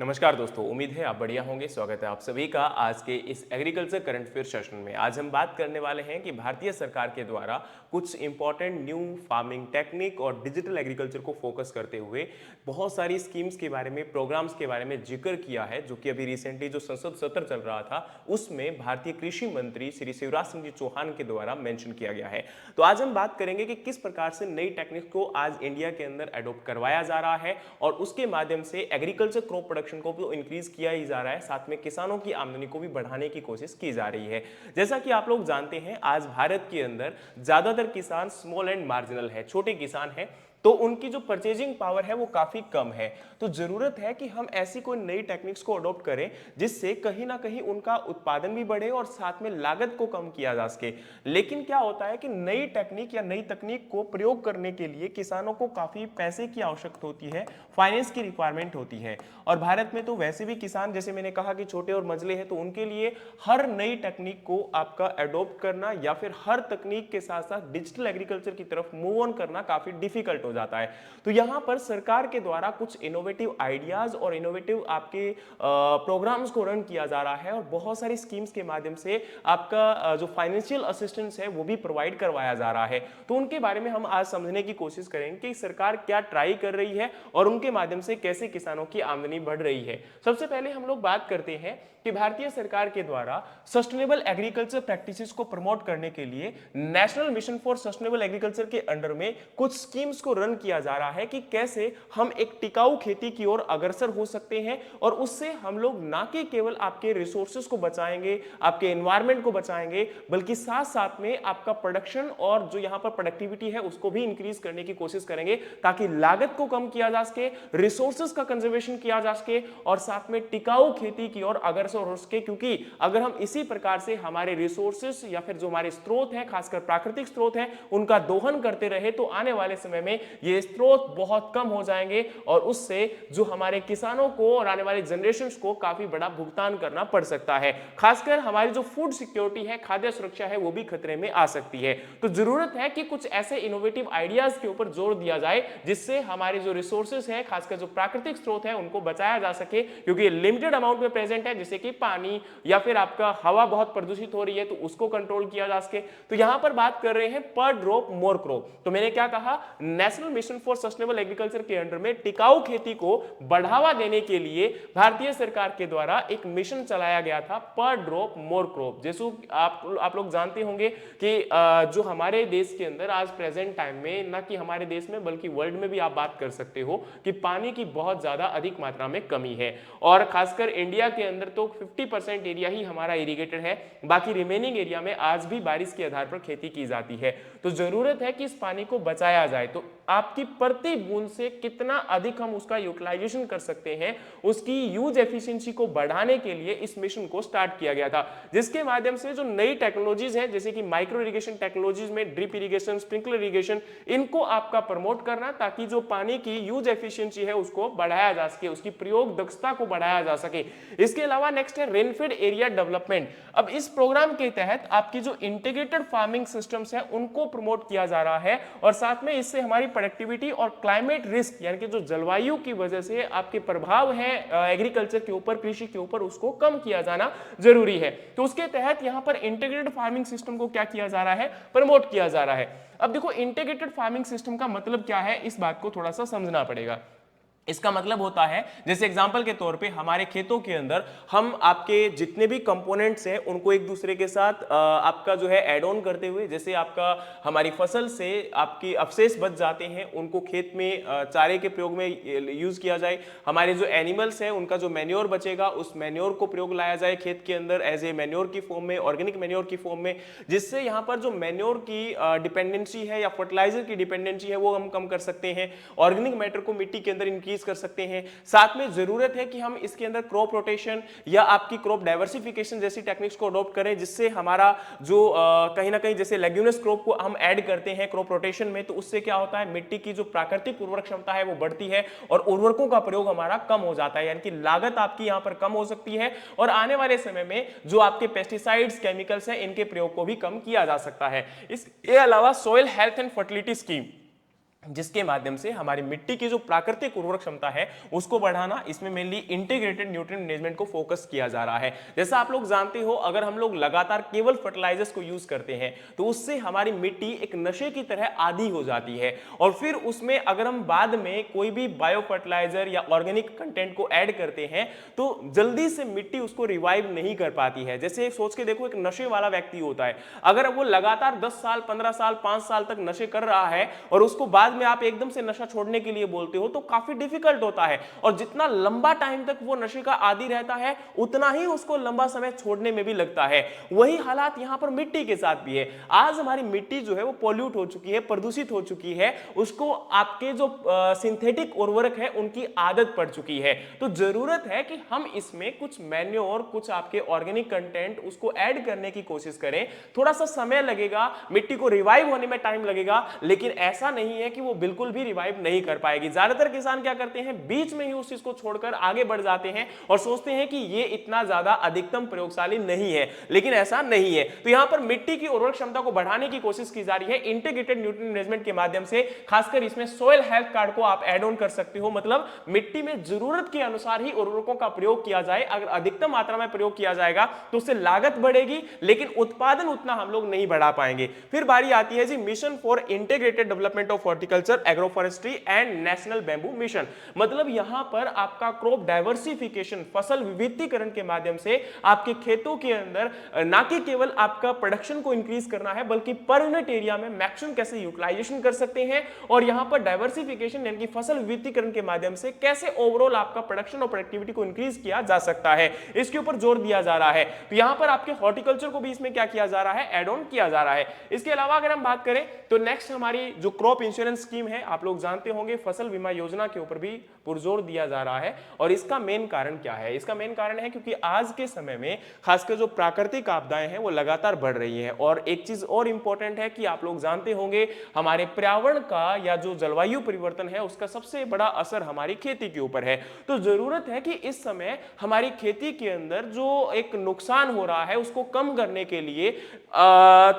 नमस्कार दोस्तों, उम्मीद है आप बढ़िया होंगे। स्वागत है आप सभी का आज के इस एग्रीकल्चर करंट अफेयर सेशन में। आज हम बात करने वाले हैं कि भारतीय सरकार के द्वारा कुछ इंपॉर्टेंट न्यू फार्मिंग टेक्निक और डिजिटल एग्रीकल्चर को फोकस करते हुए बहुत सारी स्कीम्स के बारे में, प्रोग्राम्स के बारे में जिक्र किया है, जो कि अभी रिसेंटली जो संसद सत्र चल रहा था उसमें भारतीय कृषि मंत्री श्री शिवराज सिंह जी चौहान के द्वारा मेंशन किया गया है। तो आज हम बात करेंगे कि किस प्रकार से नई टेक्निक को आज इंडिया के अंदर अडॉप्ट करवाया जा रहा है और उसके माध्यम से एग्रीकल्चर क्रॉप प्रोडक्शन को भी इंक्रीज किया ही जा रहा है, साथ में किसानों की आमदनी को भी बढ़ाने की कोशिश की जा रही है। जैसा कि आप लोग जानते हैं, आज भारत के अंदर ज्यादातर किसान स्मॉल एंड मार्जिनल है, छोटे किसान हैं, तो उनकी जो परचेजिंग पावर है वो काफी कम है। तो जरूरत है कि हम ऐसी कोई नई टेक्निक्स को अडॉप्ट करें जिससे कहीं ना कहीं उनका उत्पादन भी बढ़े और साथ में लागत को कम किया जा सके। लेकिन क्या होता है कि नई टेक्निक या नई तकनीक को प्रयोग करने के लिए किसानों को काफी पैसे की आवश्यकता होती है, फाइनेंस की रिक्वायरमेंट होती है। और भारत में तो वैसे भी किसान, जैसे मैंने कहा कि छोटे और मझले हैं, तो उनके लिए हर नई टेक्निक को आपका अडॉप्ट करना या फिर हर तकनीक के साथ साथ डिजिटल एग्रीकल्चर की तरफ मूव ऑन करना काफी डिफिकल्ट हो जाता है। तो यहां पर सरकार के द्वारा कुछ इनोवेटिव आइडियाज और इनोवेटिव आपके प्रोग्राम्स को रन किया जा रहा है और बहुत सारी स्कीम्स के माध्यम से आपका जो फाइनेंशियल असिस्टेंस है वो भी प्रोवाइड करवाया जा रहा है। तो उनके बारे में हम आज समझने की कोशिश करेंगे कि सरकार क्या ट्राई कर रही है और उनके माध्यम से कैसे किसानों की आमदनी बढ़ रही है। सबसे पहले हम लोग बात करते हैं कि भारतीय सरकार के द्वारा सस्टेनेबल एग्रीकल्चर प्रैक्टिसेस को प्रमोट करने के लिए national mission for sustainable agriculture के अंडर में कुछ स्कीम्स को रन किया जा रहा है कि कैसे हम एक टिकाऊ खेती की ओर अग्रसर हो सकते हैं और उससे हम लोग ना कि केवल आपके रिसोर्सेज को बचाएंगे, आपके एनवायरमेंट को बचाएंगे, बल्कि साथ साथ में आपका प्रोडक्शन और जो यहां पर प्रोडक्टिविटी है उसको भी इंक्रीज करने की कोशिश करेंगे, ताकि लागत को कम किया जा सके, रिसोर्सेज का कंजर्वेशन किया जा सके और साथ में टिकाऊ खेती की ओर अग्रसर हो सके। क्योंकि अगर हम इसी प्रकार से हमारे रिसोर्सेज या फिर जो हमारे स्रोत हैं, खासकर प्राकृतिक स्रोत हैं, उनका दोहन करते रहे तो आने वाले समय में ये स्रोत बहुत कम हो जाएंगे और उससे जो हमारे किसानों को और आने वाले जनरेशंस को काफी बड़ा भुगतान करना पड़ सकता है। खासकर हमारी जो फूड सिक्योरिटी है, खाद्य सुरक्षा है, वो भी खतरे में आ सकती है। तो जरूरत है कि कुछ ऐसे इनोवेटिव आइडियाज के ऊपर जोर दिया जाए जिससे हमारे जो रिसोर्सेज है, खासकर जो प्राकृतिक स्रोत है, उनको बचाया जा सके। क्योंकि लिमिटेड अमाउंट में प्रेजेंट है, जैसे कि पानी या फिर आपका हवा बहुत प्रदूषित हो रही है, तो उसको कंट्रोल किया जा सके। तो यहां पर बात कर रहे हैं पर ड्रॉप मोर क्रॉप। तो मैंने क्या कहा, national mission for sustainable agriculture के अंडर में टिकाऊ खेती को बढ़ावा देने के लिए भारतीय सरकार के द्वारा एक मिशन चलाया गया था, पर ड्रॉप मोर क्रॉप। जैसे आप लोग जानते होंगे कि जो हमारे देश के अंदर आज प्रेजेंट टाइम में, ना कि हमारे देश में बल्कि वर्ल्ड में भी आप बात कर सकते हो कि पानी की बहुत ज्यादा अधिक मात्रा में कमी है और खासकर इंडिया के अंदर तो 50% एरिया ही हमारा इरिगेटेड है, बाकी रिमेनिंग एरिया में आज भी बारिश के आधार पर खेती की जाती है। तो जरूरत है कि इस पानी को बचाया जाए। तो आपकी प्रति बूंद से कितना अधिक हम उसका यूटिलाइजेशन कर सकते हैं, उसकी यूज एफिशिएंसी को बढ़ाने के लिए इस मिशन को स्टार्ट किया गया था, जिसके माध्यम से जो नई टेक्नोलॉजीज हैं, जैसे कि माइक्रो इरिगेशन टेक्नोलॉजीज में ड्रिप इरिगेशन, स्प्रिंकलर इरिगेशन, इनको आपका प्रमोट करना, ताकि जो पानी की यूज एफिशिएंसी है उसको बढ़ाया जा सके, उसकी प्रयोग दक्षता को बढ़ाया जा सके। इसके अलावा नेक्स्ट है रेनफेड एरिया डेवलपमेंट। अब इस प्रोग्राम के तहत आपकी जो इंटीग्रेटेड फार्मिंग सिस्टम्स है उनको प्रमोट किया जा रहा है और साथ में इससे हमारी प्रोडक्टिविटी और क्लाइमेट रिस्क, यानी कि जो जलवायु की वजह से आपके प्रभाव है एग्रीकल्चर के ऊपर, कृषि के ऊपर, उसको कम किया जाना जरूरी है। तो उसके तहत यहां पर इंटीग्रेटेड फार्मिंग सिस्टम को क्या किया जा रहा है, प्रमोट किया जा रहा है। अब देखो, इंटीग्रेटेड फार्मिंग सिस्टम का मतलब क्या है, इस बात को थोड़ा सा समझना पड़ेगा। इसका मतलब होता है, जैसे एग्जांपल के तौर पे हमारे खेतों के अंदर हम आपके जितने भी कंपोनेंट्स हैं उनको एक दूसरे के साथ आपका जो है ऐड ऑन करते हुए, जैसे आपका हमारी फसल से आपकी अवशेष बच जाते हैं, उनको खेत में चारे के प्रयोग में यूज किया जाए। हमारे जो एनिमल्स हैं उनका जो मैन्योर बचेगा, उस मैन्योर को प्रयोग लाया जाए खेत के अंदर एज ए मैन्योर की फॉर्म में, ऑर्गेनिक मैन्योर की फॉर्म में, जिससे यहाँ पर जो मैन्योर की डिपेंडेंसी है या फर्टिलाइजर की डिपेंडेंसी है वो हम कम कर सकते हैं। ऑर्गेनिक मैटर को मिट्टी के अंदर इंक्रीज कर सकते हैं। साथ में जरूरत है कि हम इसके अंदर क्रॉप रोटेशन या आपकी क्रॉप डाइवर्सिफिकेशन जैसी टेक्निक्स को अडॉप्ट करें, जिससे हमारा जो कहीं ना कहीं जैसे लेग्यूमिनस क्रॉप को हम ऐड करते हैं क्रॉप रोटेशन में, तो उससे क्या होता है, मिट्टी की जो प्राकृतिक उर्वरक क्षमता है वो बढ़ती है और उर्वरकों का प्रयोग हमारा कम हो जाता है, यानी कि लागत आपकी यहां पर कम हो सकती है और आने वाले समय में जो आपके पेस्टिसाइड्स, केमिकल्स हैं, इनके प्रयोग को भी कम किया जा सकता है। इसके अलावा soil health and fertility scheme, जिसके माध्यम से हमारी मिट्टी की जो प्राकृतिक उर्वरक क्षमता है उसको बढ़ाना, इसमें मेनली इंटीग्रेटेड न्यूट्रिएंट मैनेजमेंट को फोकस किया जा रहा है। जैसा आप लोग जानते हो, अगर हम लोग लगातार केवल फर्टिलाइजर्स को यूज करते हैं तो उससे हमारी मिट्टी एक नशे की तरह आदी हो जाती है, और फिर उसमें अगर हम बाद में कोई भी बायो फर्टिलाइजर या ऑर्गेनिक कंटेंट को ऐड करते हैं तो जल्दी से मिट्टी उसको रिवाइव नहीं कर पाती है। जैसे सोच के देखो, एक नशे वाला व्यक्ति होता है, अगर वो लगातार 10 साल 15 साल 5 साल तक नशे कर रहा है और उसको बाद में आप एकदम से नशा छोड़ने के लिए बोलते हो तो काफी डिफिकल्ट होता है, और जितना लंबा टाइम तक वो नशे का आदी रहता है उतना ही उसको लंबा समय छोड़ने में भी लगता है। वही हालात यहां पर मिट्टी के साथ भी है। आज हमारी मिट्टी जो है वो पॉल्यूट हो चुकी है, प्रदूषित हो चुकी है, उसको आपके जो सिंथेटिक उर्वरक है उनकी आदत पड़ चुकी है। तो जरूरत है कि हम इसमें कुछ मैन्योर, कुछ आपके ऑर्गेनिक कंटेंट उसको ऐड करने की कोशिश करें। थोड़ा सा समय लगेगा, मिट्टी को रिवाइव होने में टाइम लगेगा, लेकिन ऐसा नहीं है कि वो बिल्कुल भी रिवाइव नहीं कर पाएगी। ज्यादातर किसान क्या करते हैं, बीच में ही उस चीज को छोड़कर आगे बढ़ जाते हैं और सोचते हैं कि ये इतना ज्यादा अधिकतम प्रयोगशाली नहीं है, लेकिन ऐसा नहीं है। तो यहां पर मिट्टी की उर्वरक क्षमता को बढ़ाने की कोशिश की जा रही है इंटीग्रेटेड न्यूट्रिएंट मैनेजमेंट के माध्यम से। खासकर इसमें सोइल हेल्थ कार्ड को आप ऐड ऑन कर सकते हो, मतलब मिट्टी में जरूरत के अनुसार ही उर्वरकों का प्रयोग किया जाए। अगर अधिकतम मात्रा में प्रयोग किया जाएगा तो उससे लागत बढ़ेगी, लेकिन उत्पादन उतना हम लोग नहीं बढ़ा पाएंगे। फिर बारी आती है जी mission for integrated development of horticulture, agroforestry and national bamboo mission. मतलब यहां पर आपका क्रॉप डाइवर्सिफिकेशन, फसल विविधीकरण के माध्यम से आपके खेतों के अंदर ना कि केवल आपका प्रोडक्शन को इंक्रीज करना है, बल्कि पर यूनिट एरिया में मैक्सिमम कैसे यूटिलाइजेशन कर सकते हैं, और यहां पर डाइवर्सिफिकेशन यानी कि फसल विविधीकरण के माध्यम से कैसे ओवरऑल आपका प्रोडक्शन और प्रोडक्टिविटी को इंक्रीज किया जा सकता है, इसके ऊपर जोर दिया जा रहा है। तो यहां पर आपके हॉर्टिकल्चर को भी इसमें क्या किया जा रहा है, एड ऑन किया जा रहा है। इसके अलावा अगर हम बात करें तो नेक्स्ट हमारी जो क्रॉप इंश्योरेंस स्कीम है, आप लोग जानते होंगे, फसल बीमा योजना के ऊपर भी पुरजोर दिया जा रहा है। और इसका मेन कारण क्या है? इसका मेन कारण है क्योंकि आज के समय में खासकर जो प्राकृतिक आपदाएं हैं वो लगातार बढ़ रही हैं। और एक चीज और इंपॉर्टेंट है कि आप लोग जानते होंगे, हमारे पर्यावरण का या जो जलवायु परिवर्तन है उसका सबसे बड़ा असर हमारी खेती के ऊपर है। तो जरूरत है कि इस समय हमारी खेती के अंदर जो एक नुकसान हो रहा है उसको कम करने के लिए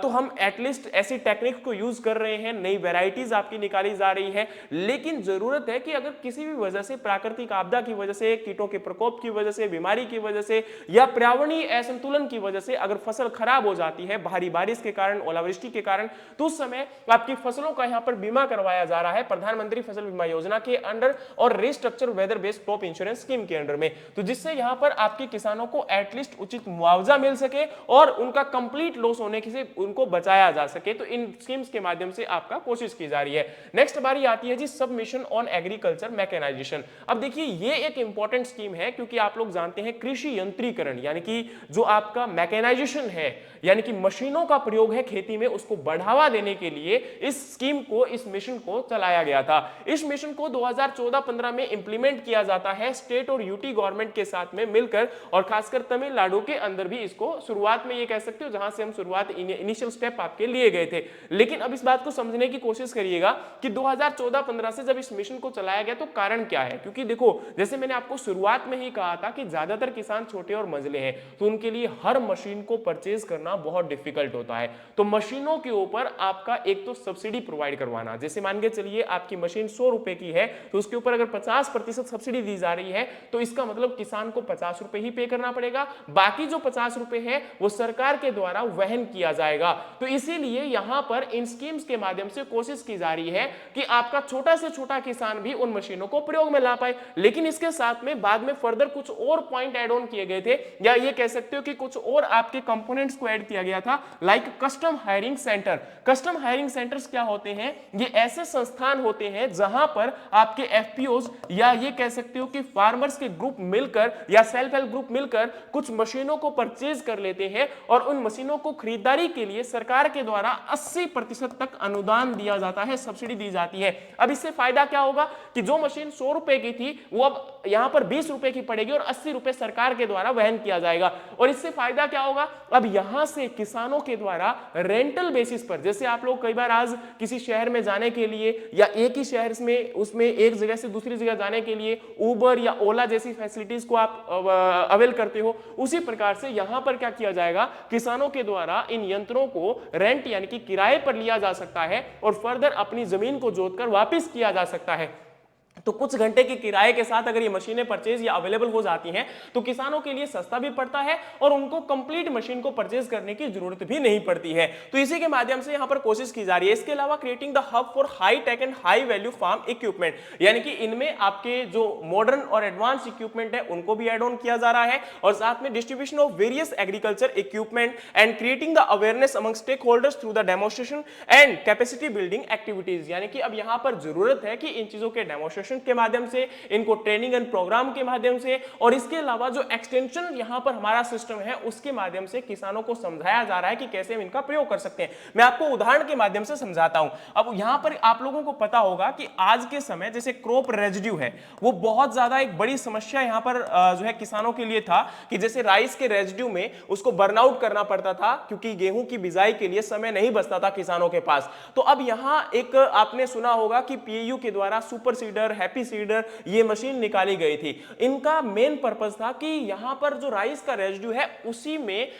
तो हम एटलीस्ट ऐसी टेक्निक को यूज कर रहे हैं, नई वेराइटीज आपकी निकाली जा रही है। लेकिन जरूरत है कि अगर किसी भी वजह से, प्राकृतिक आपदा की वजह से, कीटों के प्रकोप की वजह से, बीमारी की वजह से या पर्यावरणीय असंतुलन की वजह से अगर फसल खराब हो जाती है, भारी बारिश के कारण, ओलावृष्टि के कारण, तो उस समय आपकी फसलों का यहां पर बीमा करवाया जा रहा है प्रधानमंत्री फसल बीमा योजना के अंडर और restructure weather based crop insurance scheme के अंडर में। तो जिससे यहां पर आपके किसानों को एटलीस्ट उचित मुआवजा मिल सके और उनका कंप्लीट लॉस होने से उनको बचाया जा सके। तो इन स्कीम्स के माध्यम से आपका कोशिश की जा रही है। नेक्स्ट बारी आती है जी सबमिशन ऑन एग्रीकल्चर मैकेनाइजेशन। अब देखिए ये एक इंपॉर्टेंट स्कीम है क्योंकि आप लोग जानते हैं कृषि यंत्रीकरण यानी कि जो आपका मैकेनाइजेशन है यानी कि मशीनों का प्रयोग है खेती में, उसको बढ़ावा देने के लिए इस स्कीम को, इस मिशन को चलाया गया था। इस मिशन को 2014-15 में इंप्लीमेंट किया जाता है स्टेट और यूटी गवर्नमेंट के साथ में मिलकर, और खासकर तमिलनाडु के अंदर भी इसको शुरुआत में ये कह सकते हो जहां से हम शुरुआत इनिशियल स्टेप आपके लिए गए थे। लेकिन अब इस बात को समझने की कोशिश करिएगा कि 2014-15 से जब इस मिशन को चलाया गया तो कारण क्या है, क्योंकि देखो जैसे मैंने आपको शुरुआत में ही कहा था कि ज्यादातर किसान छोटे और मंझले हैं, तो उनके लिए हर मशीन को परचेज करना बहुत डिफिकल्ट होता है। तो मशीनों के ऊपर आपका एक तो सब्सिडी प्रोवाइड करवाना, जैसे मान के चलिए आपकी मशीन 100 रुपए की है तो उसके ऊपर अगर 50% सब्सिडी दी जा रही है तो इसका मतलब किसान को 50 रुपए ही पे करना पड़ेगा, बाकी जो 50 रुपए है वो सरकार के द्वारा वहन किया जाएगा। तो इसीलिए यहां पर इन स्कीम्स के माध्यम से कोशिश की जा रही है कि आपका छोटा से छोटा किसान भी उन मशीनों को प्रयोग में ला पाए। लेकिन इसके साथ में बाद में फर्दर कुछ और पॉइंट ऐड ऑन किए गए थे, या ये कह सकते हो कि कुछ और आपके कंपोनेंट्स को ऐड किया गया था, like custom hiring centre. Custom hiring centres क्या होते हैं? ये ऐसे संस्थान होते हैं जहां पर आपके एफपीओज या ये कह सकते हो कि फार्मर्स के ग्रुप मिलकर या सेल्फ हेल्प ग्रुप मिलकर कुछ मशीनों को परचेज कर लेते हैं और उन मशीनों को खरीदारी के लिए सरकार के द्वारा 80% तक अनुदान दिया जाता है, सब्सिडी दी जाती है। अब इससे फायदा क्या होगा कि जो मशीन 100 रुपए की थी वो अब यहां पर 20 रुपए की पड़ेगी और 80 रुपए सरकार के द्वारा वहन किया जाएगा। और इससे फायदा क्या होगा, अब यहां से किसानों के द्वारा रेंटल बेसिस पर, जैसे आप लोग कई बार आज किसी शहर में जाने के लिए या एक ही शहर में उसमें एक जगह से दूसरी जगह जाने के लिए उबर या ओला जैसी फैसिलिटीज को आप अवेल करते हो, उसी प्रकार से यहां पर क्या किया जाएगा, किसानों के द्वारा इन यंत्रों को रेंट यानी कि किराए पर लिया जा सकता है और फर्दर अपनी जमीन को जोतकर वापस किया जा सकता है। तो कुछ घंटे के किराए के साथ अगर ये मशीनें परचेज या अवेलेबल हो जाती हैं तो किसानों के लिए सस्ता भी पड़ता है और उनको कंप्लीट मशीन को परचेज करने की जरूरत भी नहीं पड़ती है। तो इसी के माध्यम से यहां पर कोशिश की जा रही है। इसके अलावा creating the hub for high tech and high value farm equipment, यानी कि इनमें आपके जो मॉडर्न और एडवांस इक्विपमेंट है उनको भी एड ऑन किया जा रहा है और साथ में distribution of various agriculture equipment and creating the awareness among stakeholders through the demonstration and capacity building activities, यानी कि अब यहां पर जरूरत है कि इन चीजों के डेमोन्स्ट्रेशन के माध्यम से, इनको ट्रेनिंग एंड प्रोग्राम के माध्यम से और इसके अलावा जो एक्सटेंशन यहां पर हमारा सिस्टम है उसके माध्यम से किसानों को समझाया जा रहा है कि कैसे हम इनका प्रयोग कर सकते हैं। मैं आपको उदाहरण के माध्यम से समझाता हूं। अब यहां पर आप लोगों को पता होगा कि आज के समय जैसे क्रॉप रेजिड्यू है वो बहुत ज्यादा एक बड़ी समस्या यहां पर जो है किसानों के लिए था कि जैसे राइस के रेजिड्यू में उसको बर्नआउट करना पड़ता था क्योंकि गेहूं की बिजाई के लिए समय नहीं बचता था किसानों के पास। तो अब यहां एक आपने सुना होगा कि पीएयू के द्वारा सुपर सीडर, हैप्पी सीडर ये मशीन निकाली गई थी। इनका मेन पर्पस था कि यहां पर जो राइस का रेजिड्यू है उसी में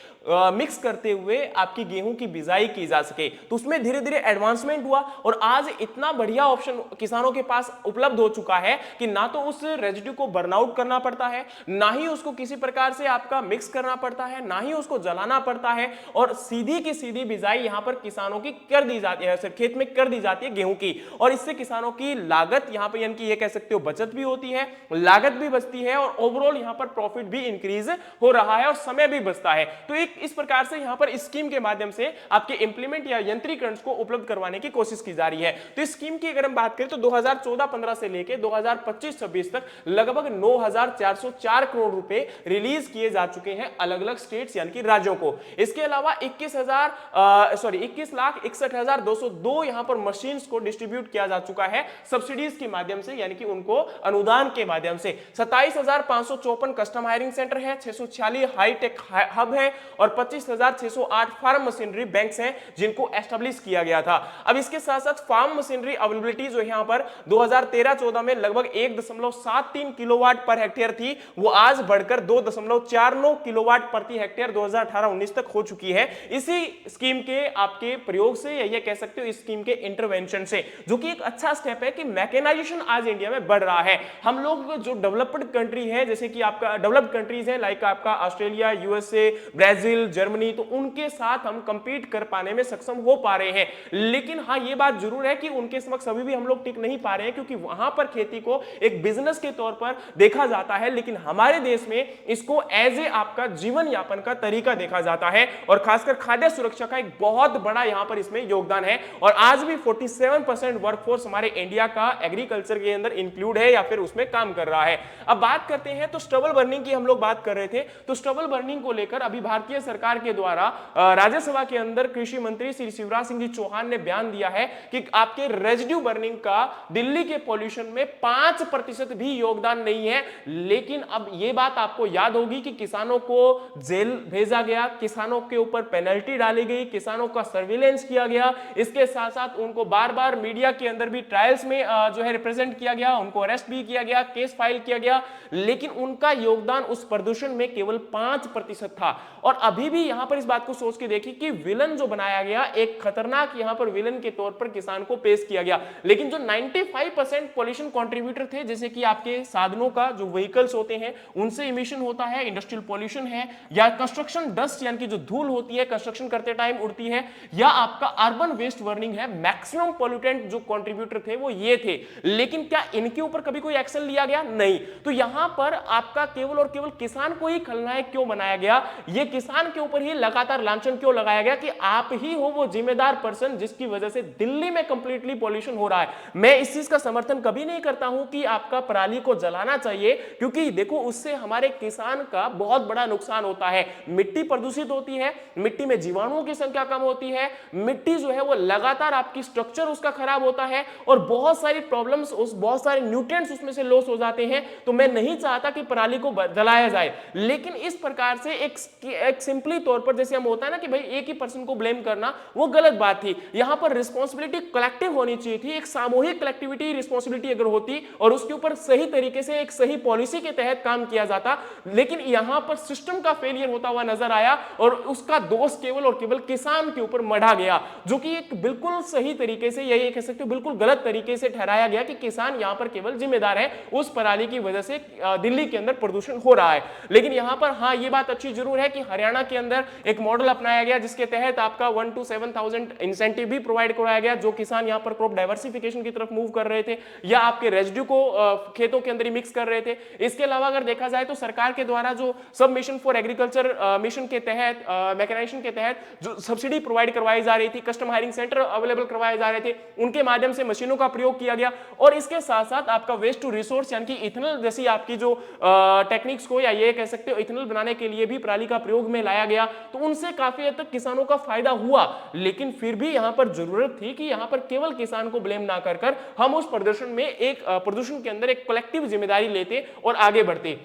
मिक्स करते हुए आपकी गेहूं की बिजाई की जा सके। तो उसमें धीरे धीरे एडवांसमेंट हुआ और आज इतना बढ़िया ऑप्शन किसानों के पास उपलब्ध हो चुका है कि ना तो उस रेजिड्यू को बर्नआउट करना पड़ता है, ना ही उसको किसी प्रकार से आपका मिक्स करना पड़ता है, ना ही उसको जलाना पड़ता है और सीधी की सीधी बिजाई यहां पर किसानों की कर दी जाती है, खेत में कर दी जाती है गेहूं की। और इससे किसानों की लागत यहां पर यानी कि ये कह सकते हो बचत भी होती है, लागत भी बचती है और ओवरऑल यहां पर प्रॉफिट भी इंक्रीज हो रहा है और समय भी बचता है। तो एक इस प्रकार से यहां पर स्कीम के माध्यम से आपके इंप्लीमेंट या यंत्रीकरण को उपलब्ध करवाने की कोशिश की जा रही है। तो इस स्कीम की अगर हम बात करें तो 2014-15 से लेकर 2025-26 तक लगभग 9,404 करोड़ रुपए रिलीज किए जा चुके हैं अलग अलग स्टेट्स यानी कि राज्यों को। इसके अलावा 21,61,202 यहां पर मशीन्स को डिस्ट्रीब्यूट किया जा चुका है सब्सिडीज के माध्यम से, यानी कि उनको अनुदान के माध्यम से। 27,554 कस्टम हायरिंग सेंटर है, 646 हाईटेक हब है और 25,608 फार्म मशीनरी बैंक्स हैं जिनको एस्टेब्लिश किया गया था। अब इसके साथ साथ फार्म मशीनरी अवेलेबिलिटी जो यहां पर 2013-14 में लगभग 1.73 किलोवाट पर हेक्टेयर थी, वो आज बढ़कर 2.49 किलोवाट प्रति हेक्टेयर 2018-19 तक हो चुकी है। इसी स्कीम के आपके प्रयोग से या ये कह सकते हो इस स्कीम के इंटरवेंशन से, जो कि एक अच्छा स्टेप है कि मैकेनाइजेशन आज इंडिया में बढ़ रहा है। हम लोग जो डेवलप्ड कंट्री है, जैसे कि आपका डेवलप्ड कंट्रीज है लाइक आपका ऑस्ट्रेलिया, यूएसए, ब्राजील, जर्मनी, तो उनके साथ हम कंपीट कर पाने में सक्षम हो पा रहे हैं। लेकिन हाँ ये बात जरूर है कि उनके समक्ष अभी भी हम लोग टिक नहीं पा रहे हैं क्योंकि वहां पर खेती को एक बिजनेस के तौर पर देखा जाता है, लेकिन हमारे देश में इसको एज ए आपका जीवन यापन का तरीका देखा जाता है और खासकर खाद्य सुरक्षा का एक बहुत बड़ा यहां पर इसमें योगदान है। और आज भी 47% वर्कफोर्स हमारे इंडिया का एग्रीकल्चर के अंदर इंक्लूड है या फिर उसमें काम कर रहा है। अब बात करते हैं तो स्टबल बर्निंग की हम लोग बात कर रहे थे। तो स्टबल बर्निंग को लेकर अभी भारतीय सरकार के द्वारा राज्यसभा के अंदर कृषि मंत्री श्री शिवराज सिंह जी चौहान ने बयान दिया है कि आपके रेजिड्यू बर्निंग का दिल्ली के पॉल्यूशन में 5% भी योगदान नहीं है। लेकिन अब यह बात आपको याद होगी कि किसानों को जेल भेजा गया, किसानों के ऊपर पेनल्टी डाली गई, किसानों का सर्विलेंस किया गया, इसके साथ साथ उनको बार बार मीडिया के अंदर भी ट्रायल्स में जो है रिप्रेजेंट किया गया, उनको अरेस्ट भी किया गया, केस फाइल किया गया, लेकिन उनका योगदान उस प्रदूषण में केवल 5% था। और अभी भी यहां पर इस बात को सोच के देखिए कि विलन जो बनाया गया एक खतरनाक यहां पर विलन के तौर पर किसान को पेश किया गया, लेकिन जो 95% पॉल्यूशन कंट्रीब्यूटर थे, जैसे कि आपके साधनों का जो व्हीकल्स होते हैं उनसे इमिशन होता है, इंडस्ट्रियल पॉल्यूशन है, या कंस्ट्रक्शन डस्ट यानी कि जो धूल होती है कंस्ट्रक्शन करते टाइम उड़ती है, या आपका अर्बन वेस्ट बर्निंग है, मैक्सिमम पॉल्यूटेंट जो कंट्रीब्यूटर थे वो ये थे। लेकिन क्या इनके ऊपर कभी कोई एक्शन लिया गया? नहीं। तो यहां पर आपका केवल और केवल किसान को ही खलनायक क्यों बनाया गया? ये किसान के ऊपर ही लगातार लांछन क्यों लगाया गया कि आप ही हो वो जिम्मेदार पर्सन जिसकी वजह से दिल्ली में कंप्लीटली पॉल्यूशन हो रहा है? मैं इस चीज का समर्थन कभी नहीं करता हूं कि आपका पराली को जलाना चाहिए, क्योंकि देखो उससे हमारे किसान का बहुत बड़ा नुकसान होता है। मिट्टी प्रदूषित होती है, मिट्टी में जीवाणुओं की संख्या कम होती है, मिट्टी जो है वो लगातार आपकी स्ट्रक्चर उसका खराब होता है और बहुत सारी प्रॉब्लम्स उस बहुत सारे न्यूट्रिएंट्स उसमें से लॉस हो जाते हैं। तो मैं नहीं चाहता कि पराली को जलाया जाए, लेकिन इस प्रकार से एक सिंपली तौर पर जैसे हम होता है ना कि भाई एक ही पर्सन को ब्लेम करना, वो गलत बात थी। यहां पर रिस्पांसिबिलिटी कलेक्टिव होनी चाहिए थी, एक सामूहिक कलेक्टिविटी रिस्पांसिबिलिटी अगर होती और उसके ऊपर सही तरीके से एक सही पॉलिसी के तहत काम किया जाता, लेकिन यहां पर सिस्टम का फेलियर होता हुआ नजर आया और उसका दोष केवल और केवल किसान के ऊपर मढ़ा गया, जो कि एक बिल्कुल सही तरीके से, यही कह सकते हो बिल्कुल गलत तरीके से ठहराया गया कि किसान यहां पर केवल जिम्मेदार है, उस पराली की वजह से दिल्ली के अंदर प्रदूषण हो रहा है। लेकिन यहां पर हाँ ये बात अच्छी जरूर है कि हरियाणा के अंदर एक मॉडल अपनाया गया जिसके तहत आपका 1 to 7,000 इंसेंटिव भी प्रोवाइड कराया गया, जो किसान यहां पर क्रॉप डाइवर्सिफिकेशन की तरफ मूव कर रहे थे या आपके रेजिड्यू को खेतों के अंदर ही मिक्स कर रहे थे। इसके अलावा अगर देखा जाए तो सरकार के द्वारा जो सब मिशन फॉर एग्रीकल्चर मिशन के तहत मैकेनाइजेशन के तहत जो सब्सिडी प्रोवाइड करवाई जा रही थी, कस्टम हायरिंग सेंटर अवेलेबल करवाए जा रहे थे, उनके माध्यम से मशीनों का प्रयोग किया गया। और इसके साथ साथ आपका वेस्ट टू रिसोर्स यानी कि इथेनॉल जैसी आपकी जो टेक्निक्स को या ये कह सकते हो इथेनॉल बनाने के लिए भी पराली का प्रयोग में लाया गया, तो उनसे काफी हद तक किसानों का फायदा हुआ। लेकिन फिर भी यहां पर जरूरत थी कि यहां पर केवल किसान को ब्लेम ना कर हम उस प्रदर्शन में एक प्रदूषण के अंदर एक कलेक्टिव जिम्मेदारी लेते और आगे बढ़ते।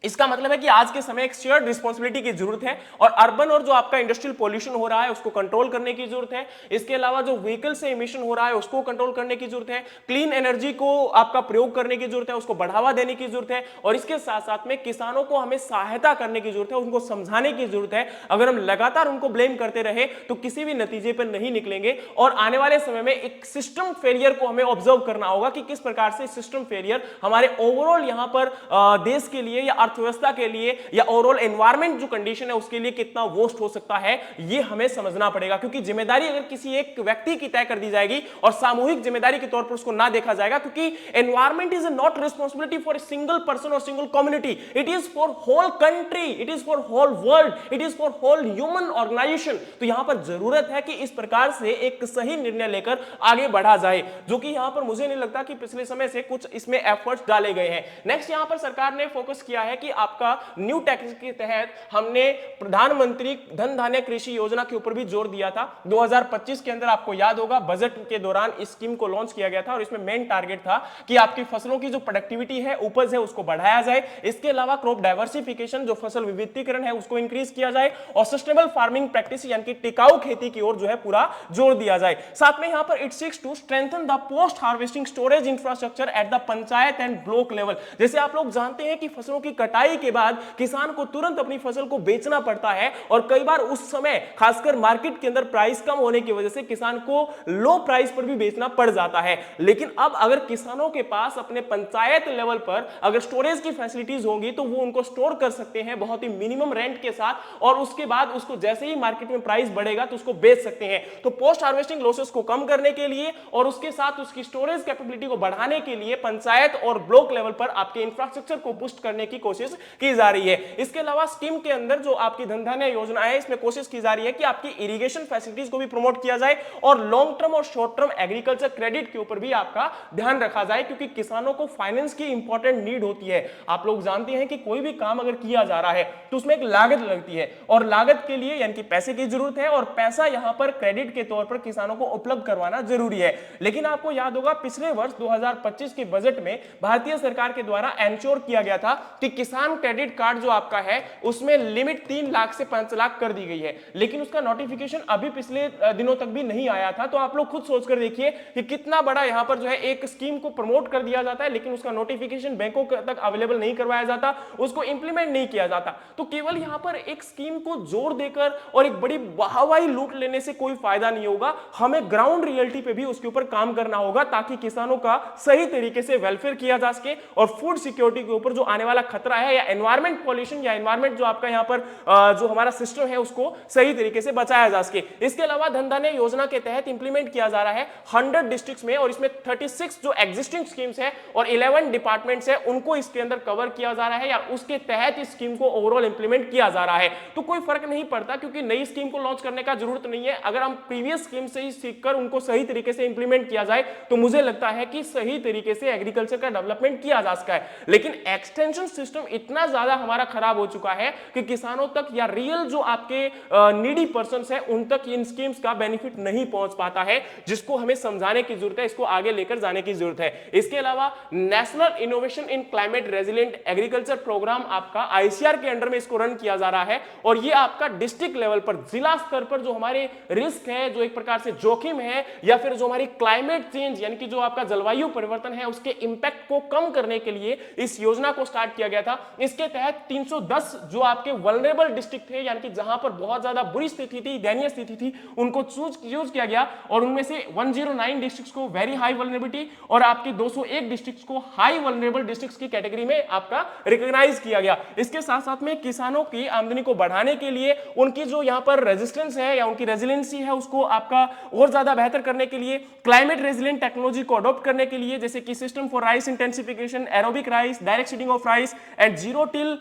इसका मतलब है कि आज के समय एक शेयर्ड रिस्पांसिबिलिटी की जरूरत है और अर्बन और जो आपका इंडस्ट्रियल पॉल्यूशन हो रहा है उसको कंट्रोल करने की जरूरत है। इसके अलावा जो व्हीकल से इमिशन हो रहा है उसको कंट्रोल करने की जरूरत है, क्लीन एनर्जी को आपका प्रयोग करने की जरूरत है, उसको बढ़ावा देने की जरूरत है और इसके साथ साथ में किसानों को हमें सहायता करने की जरूरत है, उनको समझाने की जरूरत है। अगर हम लगातार उनको ब्लेम करते रहे तो किसी भी नतीजे पर नहीं निकलेंगे और आने वाले समय में एक सिस्टम फेलियर को हमें ऑब्जर्व करना होगा कि किस प्रकार से सिस्टम फेलियर हमारे ओवरऑल यहां पर देश के लिए या अर्थव्यवस्था के लिए या ओवरऑल एनवायरमेंट जो कंडीशन है उसके लिए कितना वर्स्ट हो सकता है, ये हमें समझना पड़ेगा। क्योंकि जिम्मेदारी अगर किसी एक व्यक्ति की तय कर दी जाएगी और सामूहिक जिम्मेदारी के तौर पर उसको ना देखा जाएगा, क्योंकि environment is not responsibility for a single person और single community, it is for whole country, it is for whole world, it is for whole human organisation. तो यहां पर जरूरत है कि इस प्रकार से एक सही निर्णय लेकर आगे बढ़ा जाए, जो कि यहां पर मुझे नहीं लगता कि पिछले समय से कुछ इसमें एफर्ट्स डाले गए हैं। नेक्स्ट यहां पर सरकार ने फोकस किया है कि आपका न्यू टैक्स के तहत हमने प्रधानमंत्री धन धान्य कृषि योजना के ऊपर भी जोर दिया था। 2025 के अंदर आपको याद होगा बजट के दौरान इस स्कीम को लॉन्च किया गया था और इसमें मेन टारगेट था कि आपकी फसलों की जो प्रोडक्टिविटी है, उपज है, उसको बढ़ाया जाए। इसके अलावा क्रॉप डाइवर्सिफिकेशन जो फसल विविधीकरण है उसको इंक्रीज किया जाए और सस्टेनेबल फार्मिंग प्रैक्टिस यानी कि टिकाऊ खेती की ओर जो है पूरा जोर दिया जाए। साथ में यहां पर it seeks to strengthen the post harvesting storage infrastructure at the panchayat and block level. जैसे आप लोग जानते हैं कि फसलों की कटाई के बाद किसान को तुरंत अपनी फसल को बेचना पड़ता है और कई बार उस समय खासकर मार्केट के अंदर प्राइस कम होने की वजह से किसान को लो प्राइस पर भी बेचना पड़ जाता है। लेकिन अब अगर किसानों के पास अपने पंचायत लेवल पर अगर स्टोरेज की फैसिलिटीज होंगी तो वो उनको स्टोर कर सकते हैं बहुत ही मिनिमम रेंट के साथ और उसके बाद उसको जैसे ही मार्केट में प्राइस बढ़ेगा तो उसको बेच सकते हैं। तो पोस्ट हार्वेस्टिंग लॉसेस को कम करने के लिए और उसके साथ उसकी स्टोरेज कैपेबिलिटी को बढ़ाने के लिए पंचायत और ब्लॉक लेवल पर आपके इंफ्रास्ट्रक्चर को पुस्ट करने की कोशिश की जा रही है। इसके अलावा स्कीम के अंदर जो आपकी धन धान्य योजना है इसमें कोशिश की जा रही है कि आपकी इरिगेशन फैसिलिटीज को भी प्रमोट किया जाए और लॉन्ग टर्म और शॉर्ट टर्म एग्रीकल्चर क्रेडिट के ऊपर भी आपका ध्यान रखा जाए, क्योंकि किसानों को फाइनेंस की इंपॉर्टेंट नीड होती है। आप लोग जानते हैं कि कोई भी काम अगर किया जा रहा है तो उसमें एक लागत लगती है और लागत के लिए यानी कि पैसे की जरूरत है और पैसा यहां पर क्रेडिट के तौर पर किसानों को उपलब्ध करवाना जरूरी है। लेकिन आपको याद होगा पिछले वर्ष 2025 के बजट में भारतीय सरकार के द्वारा एंश्योर किया गया था कि किसान क्रेडिट कार्ड जो आपका है उसमें लिमिट 3 लाख से 5 लाख कर दी गई है, लेकिन उसका नोटिफिकेशन अभी पिछले दिनों तक भी नहीं आया था। तो आप लोग खुद सोचकर देखिए कि कितना बड़ा यहां पर जो है एक स्कीम को प्रमोट कर दिया जाता है लेकिन उसका नोटिफिकेशन बैंकों तक अवेलेबल नहीं करवाया जाता, उसको इंप्लीमेंट नहीं किया जाता। तो केवल यहां पर एक स्कीम को जोर देकर और एक बड़ी वाहवाही लूट लेने से कोई फायदा नहीं होगा, हमें ग्राउंड रियलिटी पे भी उसके ऊपर काम करना होगा ताकि किसानों का सही तरीके से वेलफेयर किया जा सके और फूड सिक्योरिटी के ऊपर जो आने वाला खतरा है या एनवायरमेंट पॉल्यूशन या एनवायरमेंट जो आपका यहां पर जो हमारा सिस्टम है उसको सही तरीके से बचाया जा सके। इसके अलावा धन धान्य योजना के तहत इंप्लीमेंट किया जा रहा है 100 डिस्ट्रिक्ट्स में और इसमें 36 जो एग्जिस्टिंग स्कीम्स है और 11 डिपार्टमेंट्स है उनको इसके अंदर कवर किया जा रहा है या उसके तहत इस स्कीम को ओवरऑल इंप्लीमेंट किया जा रहा है। तो कोई फर्क नहीं पड़ता क्योंकि नई स्कीम को लॉन्च करने का जरूरत नहीं है। अगर हम प्रीवियस स्कीम से ही सीखकर उनको सही तरीके से इंप्लीमेंट किया जाए तो मुझे लगता है कि सही तरीके से एग्रीकल्चर का डेवलपमेंट किया जा सकता है। लेकिन एक्सटेंशन सिस्टम सिस्टम इतना ज्यादा हमारा खराब हो चुका है कि किसानों तक या रियल जो आपके नीडी पर्संस है उन तक इन स्कीम्स का बेनिफिट नहीं पहुंच पाता है, जिसको हमें समझाने की जरूरत है, इसको आगे लेकर जाने की जरूरत है। इसके अलावा national innovation in climate resilient agriculture programme आपका आईसीआर के अंडर में इसको रन किया जा रहा है और ये आपका डिस्ट्रिक्ट लेवल पर, जिला स्तर पर जो हमारे रिस्क है, जो एक प्रकार से जोखिम है या फिर जो हमारी क्लाइमेट चेंज यानी कि जो आपका जलवायु परिवर्तन है उसके इंपैक्ट को कम करने के लिए इस योजना को स्टार्ट किया गया था। इसके तहत 310 जो आपके वल्नरेबल डिस्ट्रिक्ट थे यानी कि जहां पर बहुत ज्यादा बुरी स्थिति थी, दयनीय स्थिति थी, उनको चूज किया गया और उनमें से 109 डिस्ट्रिक्ट्स को वेरी हाई वल्नरेबिलिटी और आपके 201 डिस्ट्रिक्ट्स को हाई वल्नरेबल डिस्ट्रिक्ट्स की कैटेगरी में आपका रिकॉग्नाइज किया गया। इसके साथ साथ में किसानों की आमदनी को बढ़ाने के लिए उनकी जो यहां पर रेजिस्टेंस है या उनकी रेजिलियंसी है उसको आपका और ज्यादा बेहतर करने के लिए, क्लाइमेट रेजिलिएंट टेक्नोलॉजी को अडॉप्ट करने के लिए, जैसे कि system for rice intensification, aerobic rice, direct seeding of rice and zero till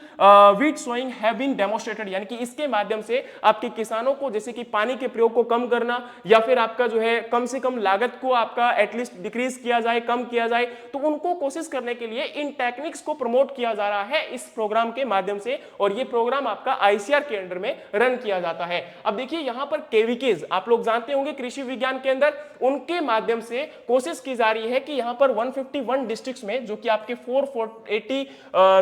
wheat sowing have been demonstrated, यानी कि इसके माध्यम से आपके किसानों को जैसे कि पानी के प्रयोग को कम करना या फिर आपका जो है कम से कम लागत को आपका एटलीस्ट डिक्रीज किया जाए, कम किया जाए, तो उनको कोशिश करने के लिए इन टेक्निक्स को प्रमोट किया जा रहा है इस प्रोग्राम के माध्यम से और ये प्रोग्राम आपका आईसीआर के अंडर में रन किया जाता है। अब देखिए यहां पर केवीकेज आप लोग जानते होंगे कृषि विज्ञान के अंदर, उनके माध्यम से कोशिश की जा रही है कि यहां पर 151 डिस्ट्रिक्ट्स में जो कि आपके 480